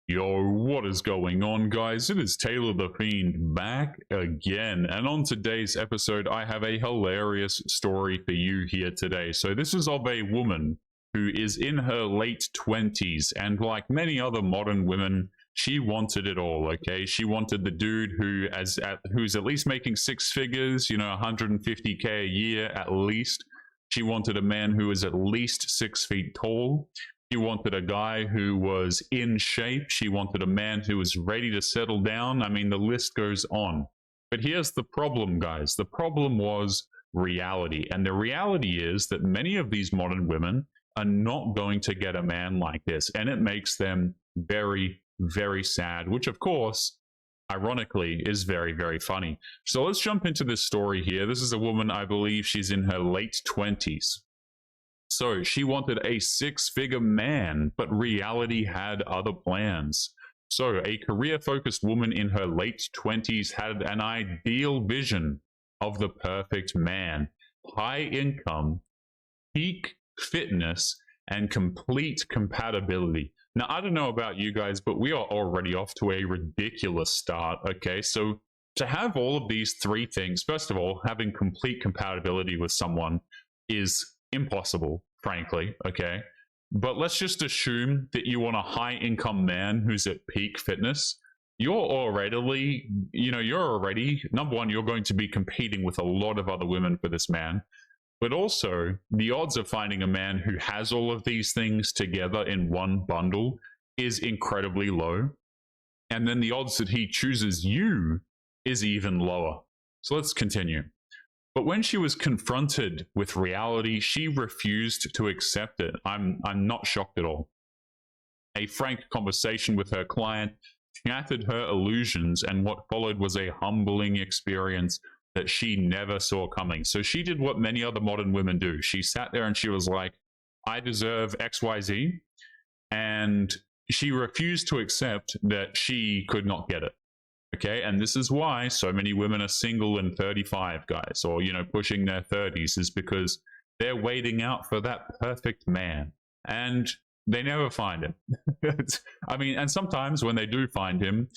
Yo, what is going on, guys? It is Taylor the Fiend back again. And on today's episode, I have a hilarious story for you here today. So this is of a woman who is in her late 20s, and like many other modern women, she wanted it all, okay? She wanted the dude who's at least making six figures, 150K a year at least. She wanted a man who is at least 6 feet tall. She wanted a guy who was in shape. She wanted a man who was ready to settle down. I mean, the list goes on. But here's the problem, guys. The problem was reality. And the reality is that many of these modern women are not going to get a man like this. And it makes them very, very sad, which, of course, ironically, is very, very funny. So let's jump into this story here. This is a woman, I believe she's in her late 20s. So she wanted a six-figure man, but reality had other plans. So a career-focused woman in her late 20s had an ideal vision of the perfect man. High income, peak fitness, and complete compatibility. Now, I don't know about you guys, but we are already off to a ridiculous start, okay? So to have all of these three things, first of all, having complete compatibility with someone is impossible, frankly, okay? But let's just assume that you want a high-income man who's at peak fitness. You're already, number one, you're going to be competing with a lot of other women for this man. But also, the odds of finding a man who has all of these things together in one bundle is incredibly low. And then the odds that he chooses you is even lower. So let's continue. But when she was confronted with reality, she refused to accept it. I'm not shocked at all. A frank conversation with her client shattered her illusions, and what followed was a humbling experience that she never saw coming. So she did what many other modern women do. She sat there and she was like, I deserve XYZ. And she refused to accept that she could not get it. Okay, and this is why so many women are single and 35, guys, or, pushing their 30s, is because they're waiting out for that perfect man, and they never find him. I mean, and sometimes when they do find him,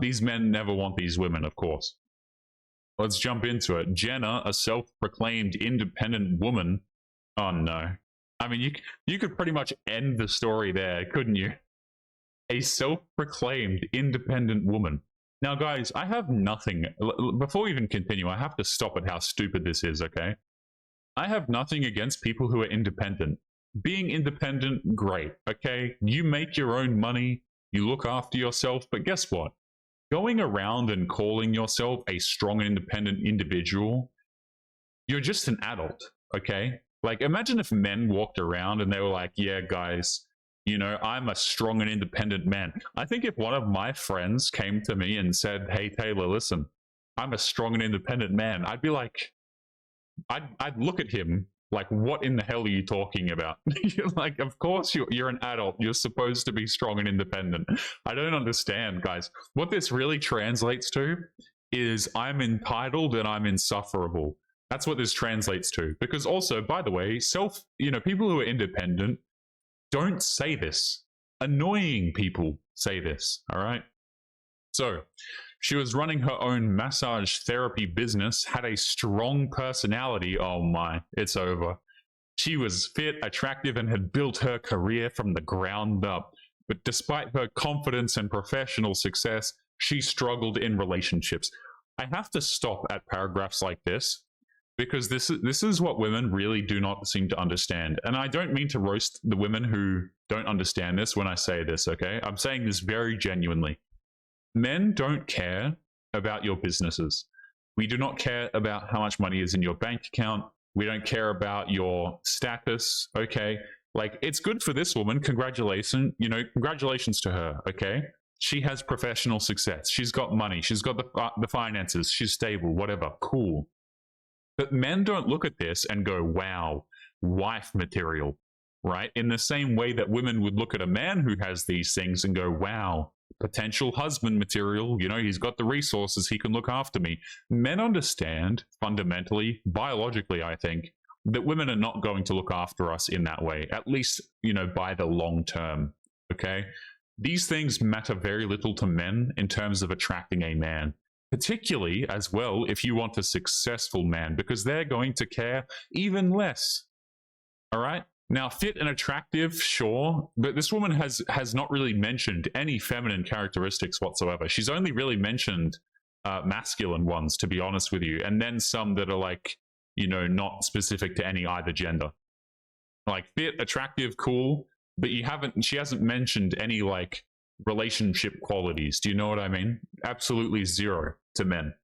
these men never want these women, of course. Let's jump into it. Jenna, a self-proclaimed independent woman. Oh, no. I mean, you could pretty much end the story there, couldn't you? A self-proclaimed independent woman. Now, guys, I have nothing. Before we even continue, I have to stop at how stupid this is, okay? I have nothing against people who are independent. Being independent, great, okay? You make your own money, you look after yourself, but guess what? Going around and calling yourself a strong and independent individual, you're just an adult, okay? Like, imagine if men walked around and they were like, yeah, guys, I'm a strong and independent man. I think if one of my friends came to me and said, hey, Taylor, listen, I'm a strong and independent man, I'd be like, I'd look at him like, what in the hell are you talking about? You're like, of course you're an adult. You're supposed to be strong and independent. I don't understand, guys. What this really translates to is I'm entitled and I'm insufferable. That's what this translates to. Because also, by the way, people who are independent don't say this. Annoying people say this, all right? So, she was running her own massage therapy business, had a strong personality. Oh my, it's over. She was fit, attractive, and had built her career from the ground up. But despite her confidence and professional success, she struggled in relationships. I have to stop at paragraphs like this, because this is what women really do not seem to understand. And I don't mean to roast the women who don't understand this when I say this, okay? I'm saying this very genuinely. Men don't care about your businesses. We do not care about how much money is in your bank account. We don't care about your status, okay? Like, it's good for this woman. Congratulations to her, okay? She has professional success. She's got money. She's got the finances. She's stable, whatever. Cool. But men don't look at this and go, wow, wife material, right? In the same way that women would look at a man who has these things and go, wow, potential husband material, he's got the resources, he can look after me. Men understand fundamentally, biologically, I think, that women are not going to look after us in that way, at least, by the long term, okay? these things matter very little to men in terms of attracting a man, particularly as well if you want a successful man, because they're going to care even less. All right. Now, fit and attractive, sure, but this woman has not really mentioned any feminine characteristics whatsoever. She's only really mentioned masculine ones, to be honest with you, and then some that are like, you know, not specific to any either gender. Like fit, attractive, cool, but she hasn't mentioned any like relationship qualities. Do you know what I mean? Absolutely zero to men.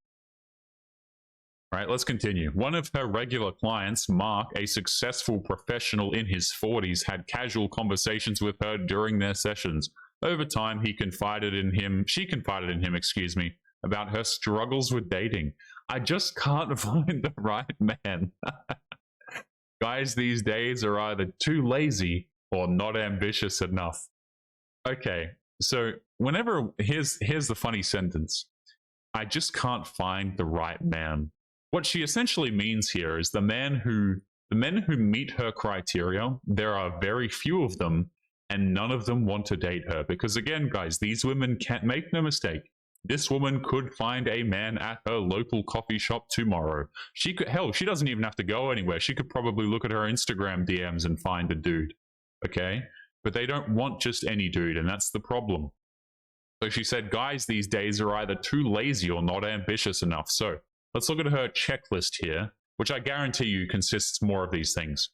All right, let's continue. One of her regular clients, Mark, a successful professional in his 40s, had casual conversations with her during their sessions. Over time, she confided in him, about her struggles with dating. I just can't find the right man. Guys these days are either too lazy or not ambitious enough. Okay, so here's the funny sentence. I just can't find the right man. What she essentially means here is the men who meet her criteria, there are very few of them, and none of them want to date her. Because again, guys, these women can't, make no mistake, this woman could find a man at her local coffee shop tomorrow. She doesn't even have to go anywhere. She could probably look at her Instagram DMs and find a dude. Okay? But they don't want just any dude, and that's the problem. So she said, guys these days are either too lazy or not ambitious enough. So let's look at her checklist here, which I guarantee you consists more of these things.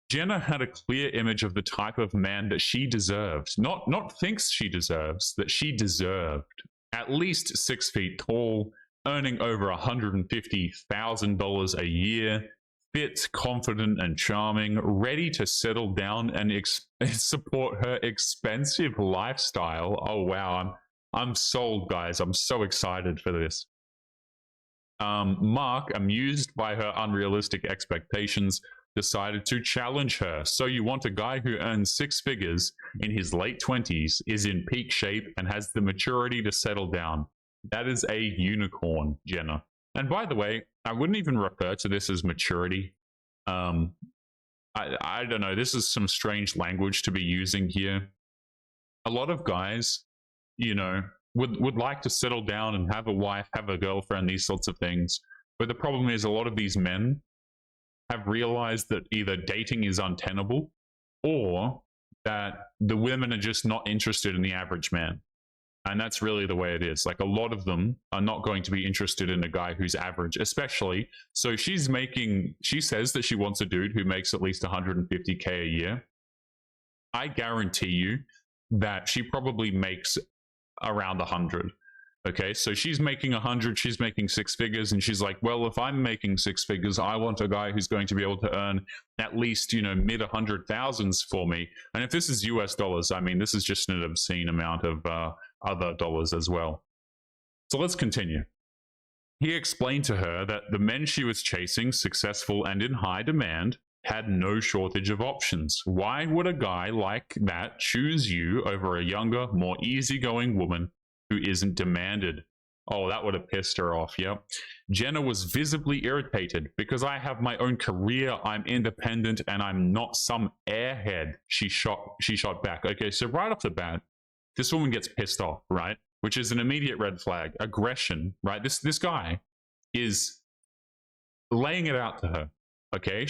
Jenna had a clear image of the type of man that she deserved. Not thinks she deserves, that she deserved. At least 6 feet tall, earning over $150,000 a year, fit, confident, and charming, ready to settle down and support her expensive lifestyle. Oh wow, I'm sold, guys. I'm so excited for this. Mark, amused by her unrealistic expectations, decided to challenge her. So you want a guy who earns 6 figures in his late 20s, is in peak shape, and has the maturity to settle down. That is a unicorn, Jenna. And by the way, I wouldn't even refer to this as maturity. I don't know. This is some strange language to be using here. A lot of guys, you know, would like to settle down and have a wife, have a girlfriend, these sorts of things. But the problem is a lot of these men have realized that either dating is untenable or that the women are just not interested in the average man. And that's really the way it is. Like a lot of them are not going to be interested in a guy who's average, especially. So she says that she wants a dude who makes at least 150K a year. I guarantee you that she probably makes around 100. Okay, so she's making 100, she's making 6 figures, and she's like, well, if I'm making 6 figures, I want a guy who's going to be able to earn at least, you know, mid 100,000s for me. And if this is US dollars, I mean, this is just an obscene amount of other dollars as well. So let's continue. He explained to her that the men she was chasing, successful and in high demand, had no shortage of options. Why would a guy like that choose you over a younger, more easygoing woman who isn't demanded? Oh, that would have pissed her off, yep. Jenna was visibly irritated. Because I have my own career, I'm independent, and I'm not some airhead, she shot back. Okay, so right off the bat, this woman gets pissed off, right? Which is an immediate red flag. Aggression, right? This guy is laying it out to her, okay?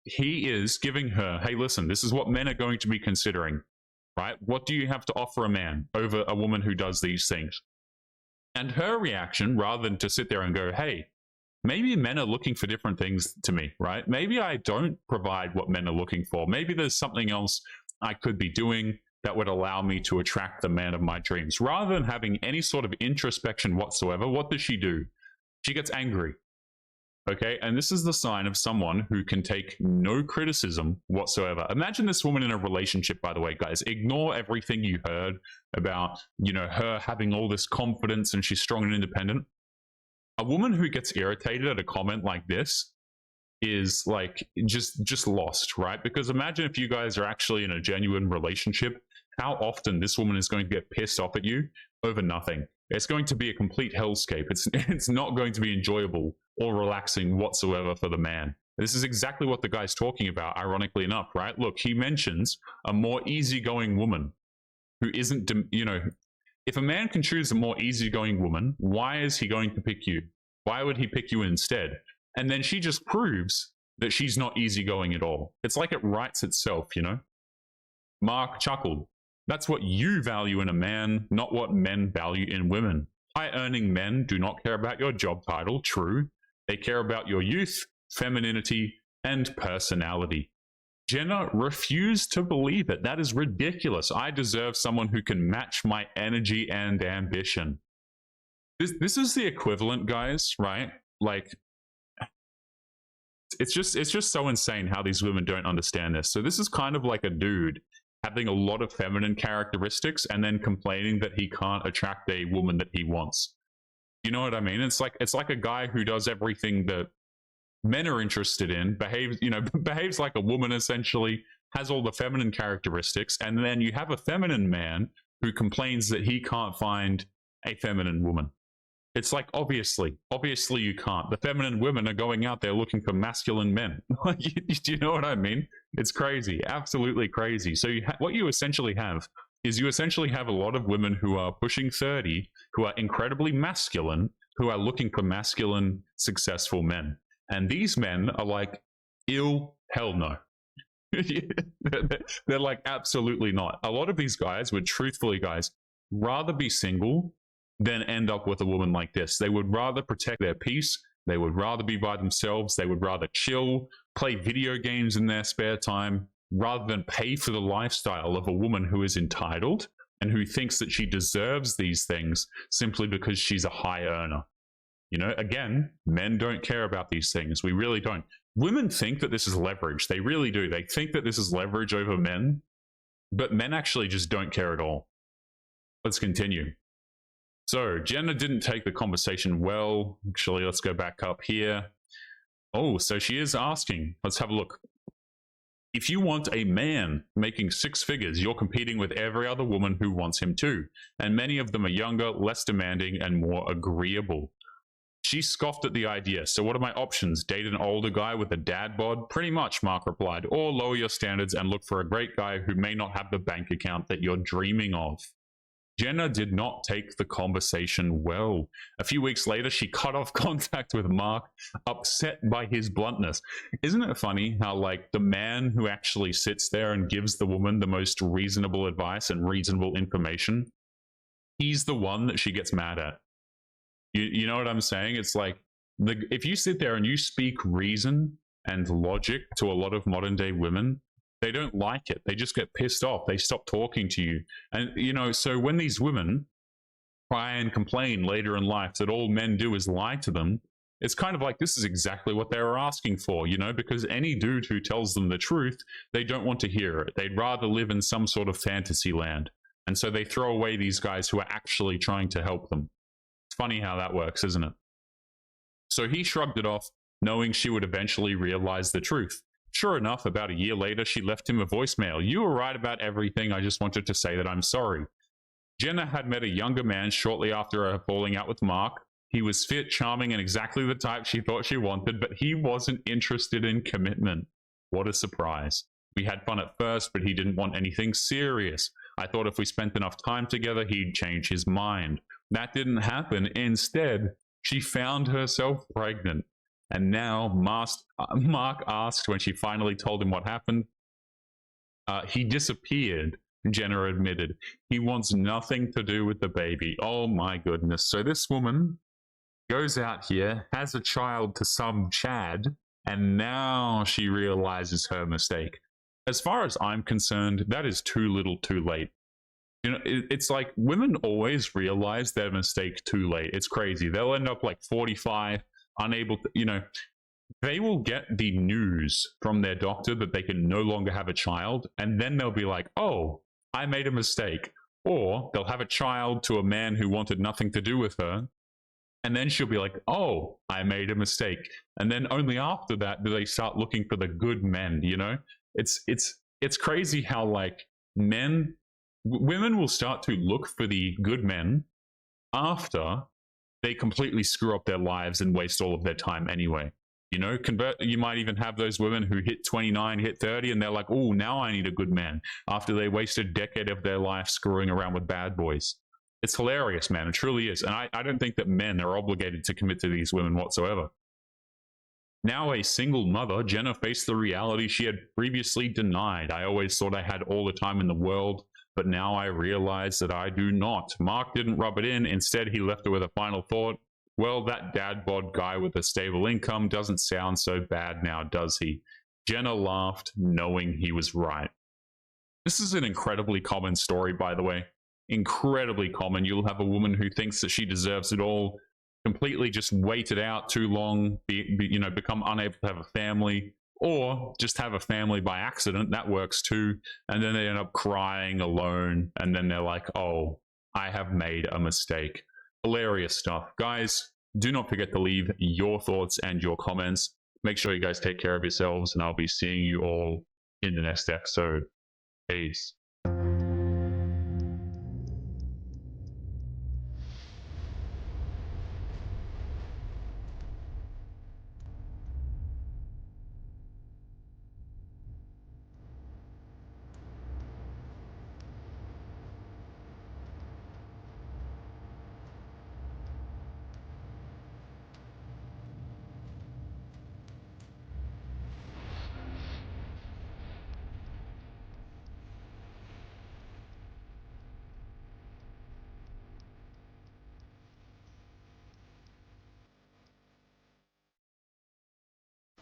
He is giving her, hey, listen, this is what men are going to be considering, right? What do you have to offer a man over a woman who does these things? And her reaction, rather than to sit there and go, hey, maybe men are looking for different things to me, right? Maybe I don't provide what men are looking for. Maybe there's something else I could be doing that would allow me to attract the man of my dreams. Rather than having any sort of introspection whatsoever, what does she do? She gets angry. Okay, and this is the sign of someone who can take no criticism whatsoever. Imagine this woman in a relationship, by the way, guys. Ignore everything you heard about, you know, her having all this confidence and she's strong and independent. A woman who gets irritated at a comment like this is like just lost, right? Because imagine if you guys are actually in a genuine relationship, how often this woman is going to get pissed off at you over nothing. It's going to be a complete hellscape. It's not going to be enjoyable or relaxing whatsoever for the man. This is exactly what the guy's talking about, ironically enough, right? Look, he mentions a more easygoing woman. who isn't, you know, if a man can choose a more easygoing woman, why is he going to pick you? Why would he pick you instead? And then she just proves that she's not easygoing at all. It's like it writes itself, you know? Mark chuckled. That's what you value in a man, not what men value in women. High-earning men do not care about your job title, true. They care about your youth, femininity, and personality. Jenna refused to believe it. That is ridiculous. I deserve someone who can match my energy and ambition. This is the equivalent, guys, right? Like, it's just so insane how these women don't understand this. So this is kind of like a dude having a lot of feminine characteristics and then complaining that he can't attract a woman that he wants. You know what I mean? It's like a guy who does everything that men are interested in, behaves like a woman essentially, has all the feminine characteristics, and then you have a feminine man who complains that he can't find a feminine woman. It's like, obviously you can't. The feminine women are going out there looking for masculine men. Do you know what I mean? It's crazy, absolutely crazy. So what you essentially have is a lot of women who are pushing 30, who are incredibly masculine, who are looking for masculine, successful men. And these men are like, hell no. They're like, absolutely not. A lot of these guys would truthfully, guys, rather be single than end up with a woman like this. They would rather protect their peace. They would rather be by themselves. They would rather chill, play video games in their spare time, rather than pay for the lifestyle of a woman who is entitled and who thinks that she deserves these things simply because she's a high earner. You know, again, men don't care about these things. We really don't. Women think that this is leverage. They really do. They think that this is leverage over men, but men actually just don't care at all. Let's continue. So Jenna didn't take the conversation well. Actually, let's go back up here. Oh, so she is asking. Let's have a look. If you want a man making 6 figures, you're competing with every other woman who wants him too. And many of them are younger, less demanding, and more agreeable. She scoffed at the idea. So what are my options? Date an older guy with a dad bod? Pretty much, Mark replied. Or lower your standards and look for a great guy who may not have the bank account that you're dreaming of. Jenna did not take the conversation well. A few weeks later, she cut off contact with Mark, upset by his bluntness. Isn't it funny how, like, the man who actually sits there and gives the woman the most reasonable advice and reasonable information, he's the one that she gets mad at. You know what I'm saying? It's like, if you sit there and you speak reason and logic to a lot of modern day women, they don't like it. They just get pissed off. They stop talking to you. And, you know, so when these women try and complain later in life that all men do is lie to them, it's kind of like, this is exactly what they were asking for, you know, because any dude who tells them the truth, they don't want to hear it. They'd rather live in some sort of fantasy land. And so they throw away these guys who are actually trying to help them. It's funny how that works, isn't it? So he shrugged it off, knowing she would eventually realize the truth. Sure enough, about a year later, she left him a voicemail. You were right about everything. I just wanted to say that I'm sorry. Jenna had met a younger man shortly after her falling out with Mark. He was fit, charming, and exactly the type she thought she wanted, but he wasn't interested in commitment. What a surprise. We had fun at first, but he didn't want anything serious. I thought if we spent enough time together, he'd change his mind. That didn't happen. Instead, she found herself pregnant. And now Mark asked when she finally told him what happened. He disappeared, Jenna admitted. He wants nothing to do with the baby. Oh my goodness. So this woman goes out here, has a child to some Chad, and now she realizes her mistake. As far as I'm concerned, that is too little too late. You know, it's like women always realize their mistake too late. It's crazy. They'll end up like 45, unable to, you know, they will get the news from their doctor that they can no longer have a child, and then they'll be like, oh, I made a mistake. Or they'll have a child to a man who wanted nothing to do with her, and then she'll be like, oh, I made a mistake. And then only after that do they start looking for the good men, you know? It's crazy how, like, women will start to look for the good men after they completely screw up their lives and waste all of their time anyway. You know, you might even have those women who hit 29, hit 30, and they're like, oh, now I need a good man, after they wasted a decade of their life screwing around with bad boys. It's hilarious, man. It truly is. And I don't think that men are obligated to commit to these women whatsoever. Now a single mother, Jenna faced the reality she had previously denied. I always thought I had all the time in the world, but now I realize that I do not. Mark didn't rub it in. Instead, he left her with a final thought. Well, that dad bod guy with a stable income doesn't sound so bad now, does he? Jenna laughed, knowing he was right. This is an incredibly common story, by the way. Incredibly common. You'll have a woman who thinks that she deserves it all, completely just wait it out too long, become unable to have a family, or just have a family by accident. That works too. And then they end up crying alone, and then they're like, oh, I have made a mistake. Hilarious stuff. Guys, do not forget to leave your thoughts and your comments. Make sure you guys take care of yourselves, and I'll be seeing you all in the next episode. Peace.